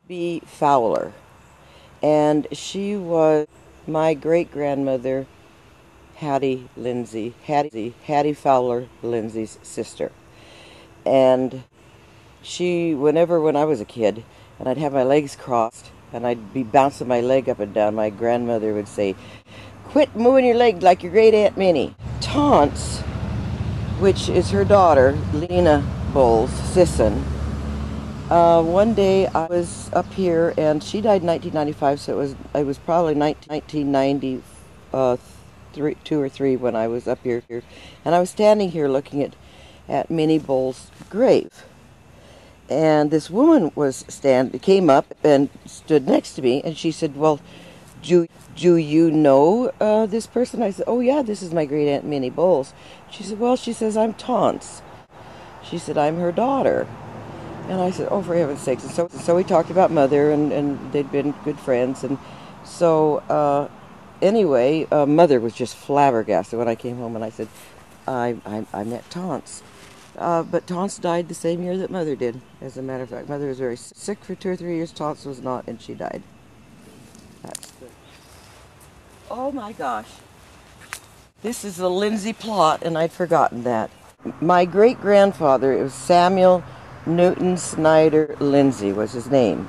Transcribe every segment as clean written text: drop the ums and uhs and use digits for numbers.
B. Fowler, and she was my great-grandmother, Hattie Lindsey, Hattie Fowler Lindsey's sister. And when I was a kid, and I'd have my legs crossed, and I'd be bouncing my leg up and down, my grandmother would say, "Quit moving your leg like your great Aunt Minnie." Taunts, which is her daughter, Lena Bowles Sisson. One day I was up here, and she died in 1995, so it was probably 1992 or 3 when I was up here, and I was standing here looking at Minnie Bowles' grave, and this woman came up and stood next to me, and she said, "Well, do you know this person?" I said, "Oh yeah, this is my great Aunt Minnie Bowles." She said, "Well," she says, "I'm Taunts." She said, "I'm her daughter." And I said, "Oh, for heaven's sakes." And so we talked about Mother, and they'd been good friends. And so anyway, Mother was just flabbergasted when I came home, and I said, I met Taunts. But Taunts died the same year that Mother did. As a matter of fact, Mother was very sick for 2 or 3 years. Taunts was not, and she died. That's good. Oh my gosh. This is the Lindsay plot, and I'd forgotten that. My great-grandfather, it was Samuel Newton Snyder Lindsey was his name.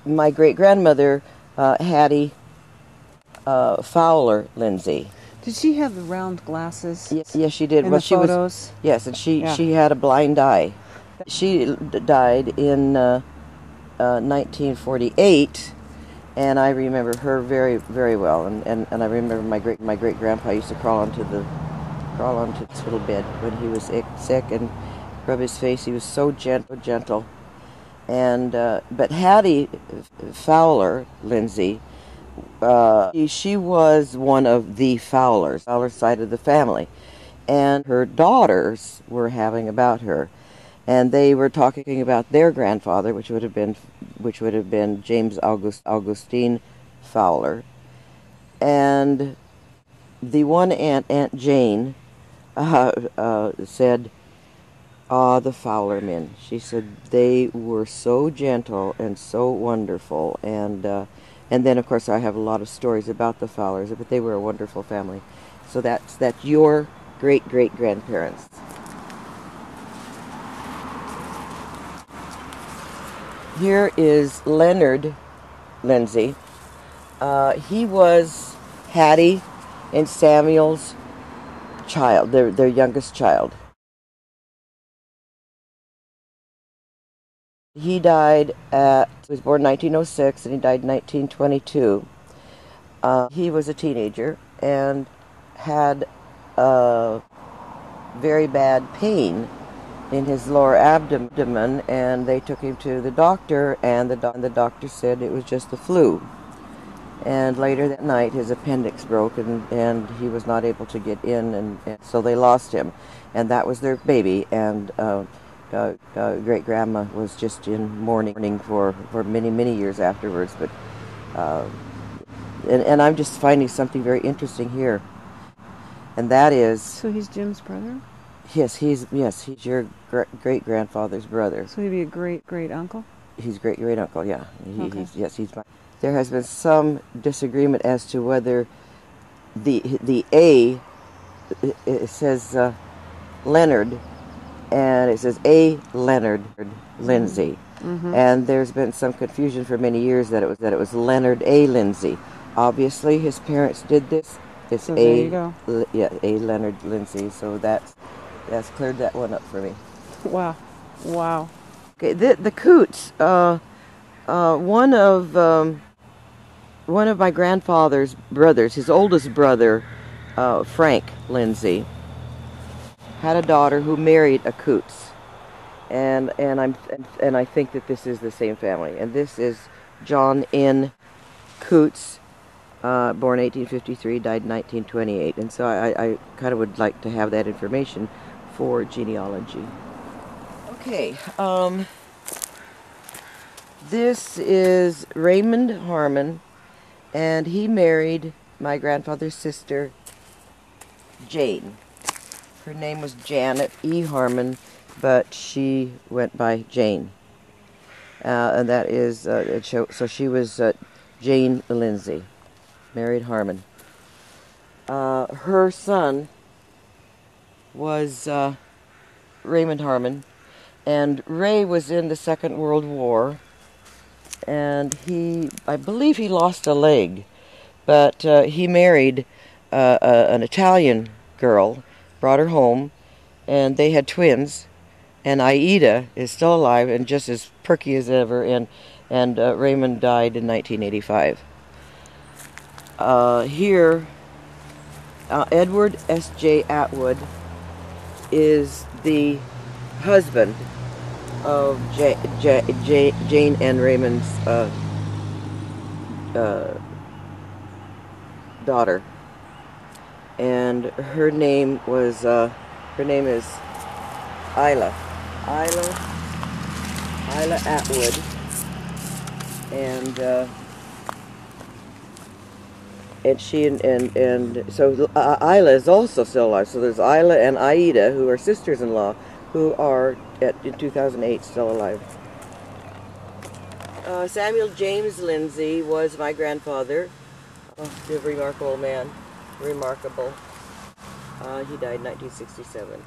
My great-grandmother, Hattie Fowler Lindsey. Did she have the round glasses? Yes, she did. In the photos? Yes, and she had a blind eye. She died in 1948, and I remember her very, very well. And I remember my great grandpa used to crawl onto this little bed when he was sick and rub his face. He was so gentle. And but Hattie Fowler Lindsey, she was one of the Fowler side of the family, and her daughters were having about her, and they were talking about their grandfather, which would have been James Augustine Fowler, and the one Aunt Jane said, "Ah, the Fowler men." She said they were so gentle and so wonderful, and then of course I have a lot of stories about the Fowlers, but they were a wonderful family. So that's your great grandparents. Here is Leonard Lindsey. He was Hattie and Samuel's child, their youngest child. He was born in 1906, and he died in 1922. He was a teenager and had very bad pain in his lower abdomen, and they took him to the doctor, and the doctor said it was just the flu. And later that night his appendix broke, and he was not able to get in, and so they lost him. And that was their baby, and great-grandma was just in mourning for many years afterwards. But and I'm just finding something very interesting here, and that is... So he's Jim's brother? Yes, he's your great-grandfather's brother. So he'd be a great-uncle? He's great-uncle, yeah. Okay. He's my... There has been some disagreement as to whether the A, it says Leonard, and it says A. Leonard Lindsey. Mm-hmm. And there's been some confusion for many years that it was Leonard A. Lindsey. Obviously, his parents did this. It's so there you go. A. Leonard Lindsey. So that's cleared that one up for me. Wow. Okay, the Coots. One of my grandfather's brothers, his oldest brother, Frank Lindsey, had a daughter who married a Coots, and I think that this is the same family. And this is John N. Coots, born 1853, died in 1928. And so I kind of would like to have that information for genealogy. Okay, this is Raymond Harmon, and he married my grandfather's sister, Jane. Her name was Janet E. Harmon, but she went by Jane. and that is, so she was Jane Lindsey, married Harmon. Her son was Raymond Harmon, and Ray was in the Second World War, and I believe he lost a leg, but he married an Italian girl, brought her home, and they had twins, and Aida is still alive and just as perky as ever, and Raymond died in 1985. Here, Edward S.J. Atwood is the husband of Jane and Raymond's daughter, and her name is Isla Atwood, and she and so Isla is also still alive. So there's Isla and Aida, who are sisters-in-law, who are in 2008 still alive. Samuel James Lindsey was my grandfather. Oh, a remarkable man, remarkable. He died in 1967.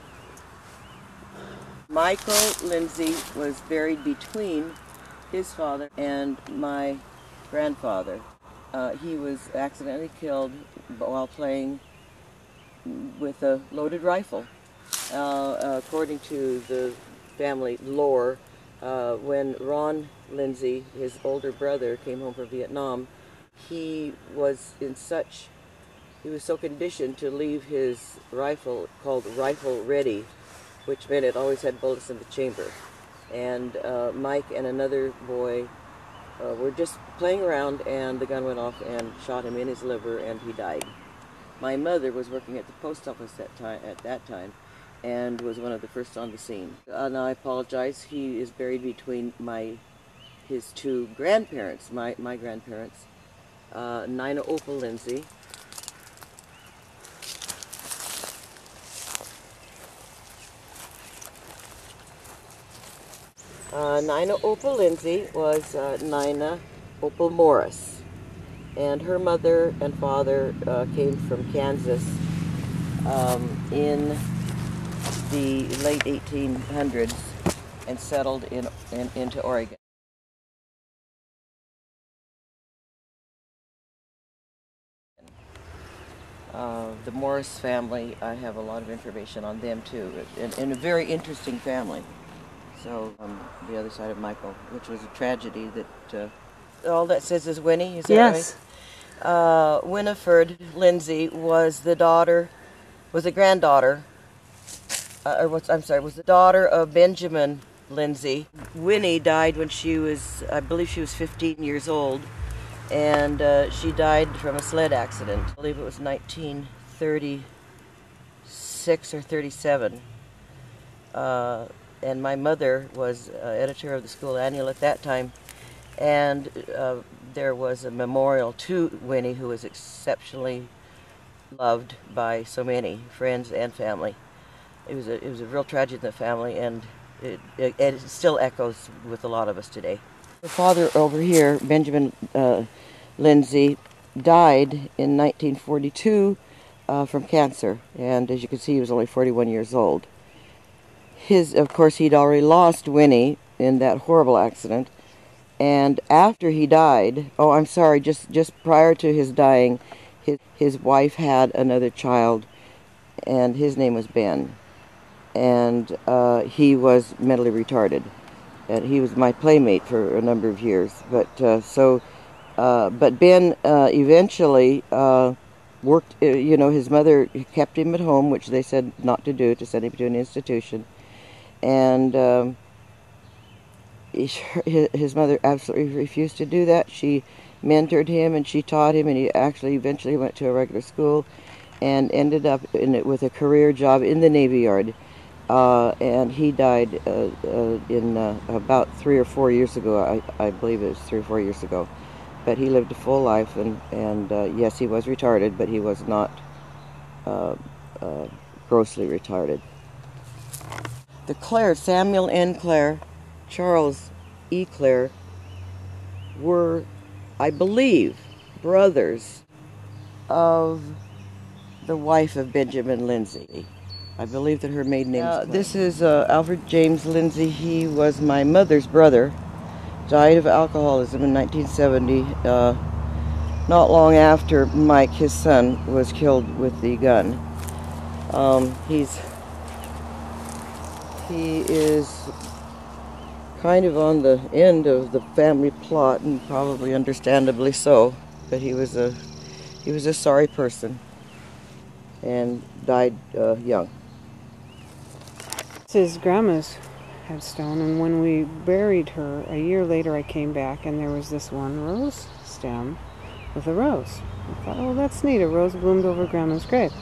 Michael Lindsey was buried between his father and my grandfather. He was accidentally killed while playing with a loaded rifle. According to the family lore, when Ron Lindsey, his older brother, came home from Vietnam, he was so conditioned to leave his rifle, called rifle ready, which meant it always had bullets in the chamber. And Mike and another boy were just playing around, and the gun went off and shot him in his liver, and he died. My mother was working at the post office at that time, and was one of the first on the scene. And I apologize. He is buried between his two grandparents, my grandparents, Nina Opal Lindsey. Nina Opal Lindsey was Nina Opal Morris, and her mother and father came from Kansas in the late 1800s and settled into Oregon. The Morris family, I have a lot of information on them too, and a very interesting family. So the other side of Michael, which was a tragedy that all that says is Winnie, is that Yes. right? Winifred Lindsey was the granddaughter, was the daughter of Benjamin Lindsey. Winnie died when I believe she was 15 years old, and she died from a sled accident. I believe it was 1936 or 37. And my mother was editor of the school annual at that time, and there was a memorial to Winnie, who was exceptionally loved by so many friends and family. It was a real tragedy in the family, and it still echoes with a lot of us today. Her father over here, Benjamin Lindsey, died in 1942 from cancer, and as you can see, he was only 41 years old. Of course, he'd already lost Winnie in that horrible accident, and after he died, just prior to his dying, his wife had another child, and his name was Ben, and he was mentally retarded, and he was my playmate for a number of years. But Ben eventually worked. His mother kept him at home, which they said not to do, to send him to an institution. And his mother absolutely refused to do that. She mentored him and she taught him, and he actually eventually went to a regular school and ended up with a career job in the Navy Yard. And he died in about 3 or 4 years ago. I believe it was 3 or 4 years ago. But he lived a full life, and yes, he was retarded, but he was not grossly retarded. The Clare, Samuel and Clare Charles Eclair were, I believe, brothers of the wife of Benjamin Lindsey. I believe that her maiden name is Claire. This is Alfred James Lindsey. He was my mother's brother. Died of alcoholism in 1970, not long after Mike, his son, was killed with the gun. He is kind of on the end of the family plot, and probably understandably so. But he was a sorry person, and died young. This is Grandma's headstone, and when we buried her, a year later I came back and there was this one rose stem with a rose. I thought, oh, that's neat, a rose bloomed over Grandma's grave.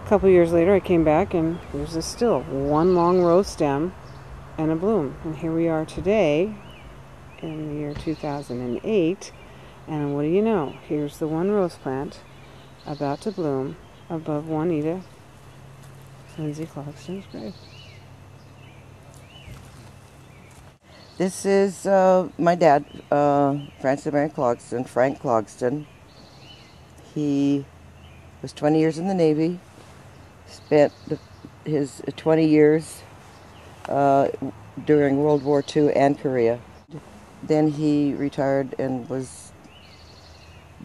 A couple years later I came back and there's this still one long rose stem and a bloom. And here we are today in the year 2008, and what do you know? Here's the one rose plant about to bloom above Juanita Lindsay Clogston's grave. This is my dad, Francis Marion Clogston, Frank Clogston. He was 20 years in the Navy, spent his 20 years during World War II and Korea. Then he retired and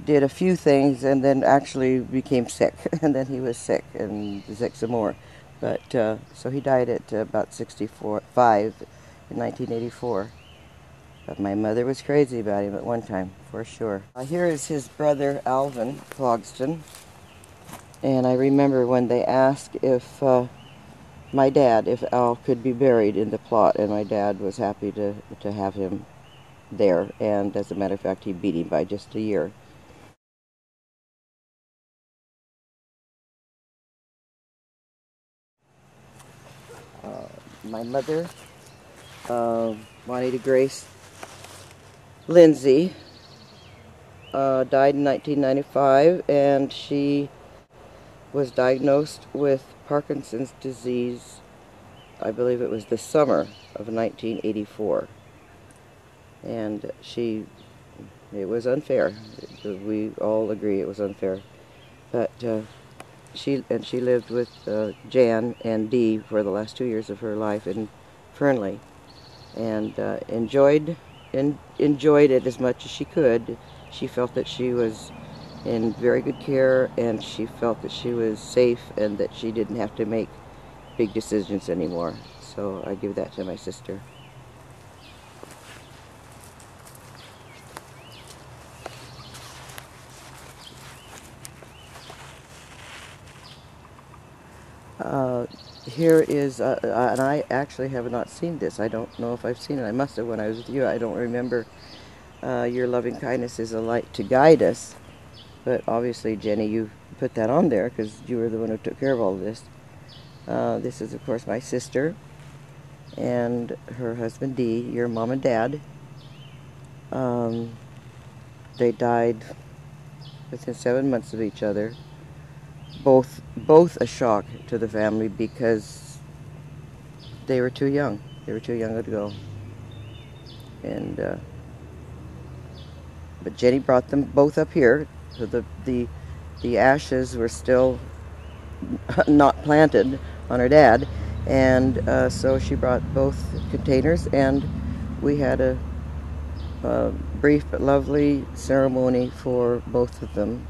did a few things, and then actually became sick. And then he was sick and sick some more. But so he died at about 65 in 1984. But my mother was crazy about him at one time, for sure. Here is his brother, Alvin Clogston. And I remember when they asked if my dad, if Al could be buried in the plot, and my dad was happy to have him there. And as a matter of fact, he beat him by just a year. My mother, Juanita Grace Lindsey, died in 1995, and she was diagnosed with Parkinson's disease, I believe it was the summer of 1984. And it was unfair. We all agree it was unfair. But she lived with Jan and Dee for the last 2 years of her life in Fernley, and enjoyed it as much as she could. She felt that she was in very good care, and she felt that she was safe and that she didn't have to make big decisions anymore. So I give that to my sister. Here is, and I actually have not seen this. I don't know if I've seen it. I must have when I was with you. I don't remember. Your loving kindness is a light to guide us. But obviously, Jenny, you put that on there because you were the one who took care of all of this. This is, of course, my sister and her husband, Dee, your mom and dad. They died within 7 months of each other. Both a shock to the family because they were too young. They were too young to go. And but Jenny brought them both up here. So the ashes were still not planted on her dad, and so she brought both containers, and we had a brief but lovely ceremony for both of them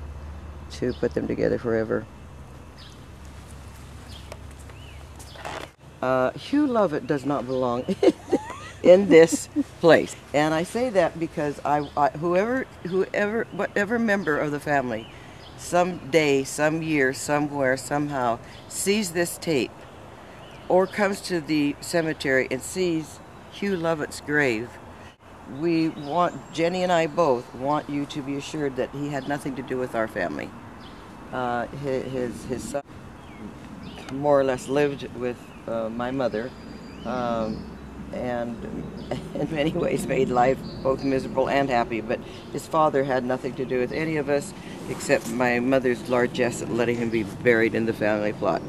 to put them together forever. Hugh Love does not belong in this place, and I say that because whatever member of the family, someday, some year, somewhere, somehow, sees this tape, or comes to the cemetery and sees Hugh Lovett's grave, Jenny and I both want you to be assured that he had nothing to do with our family. His son more or less lived with my mother, and in many ways made life both miserable and happy, but his father had nothing to do with any of us except my mother's largesse at letting him be buried in the family plot.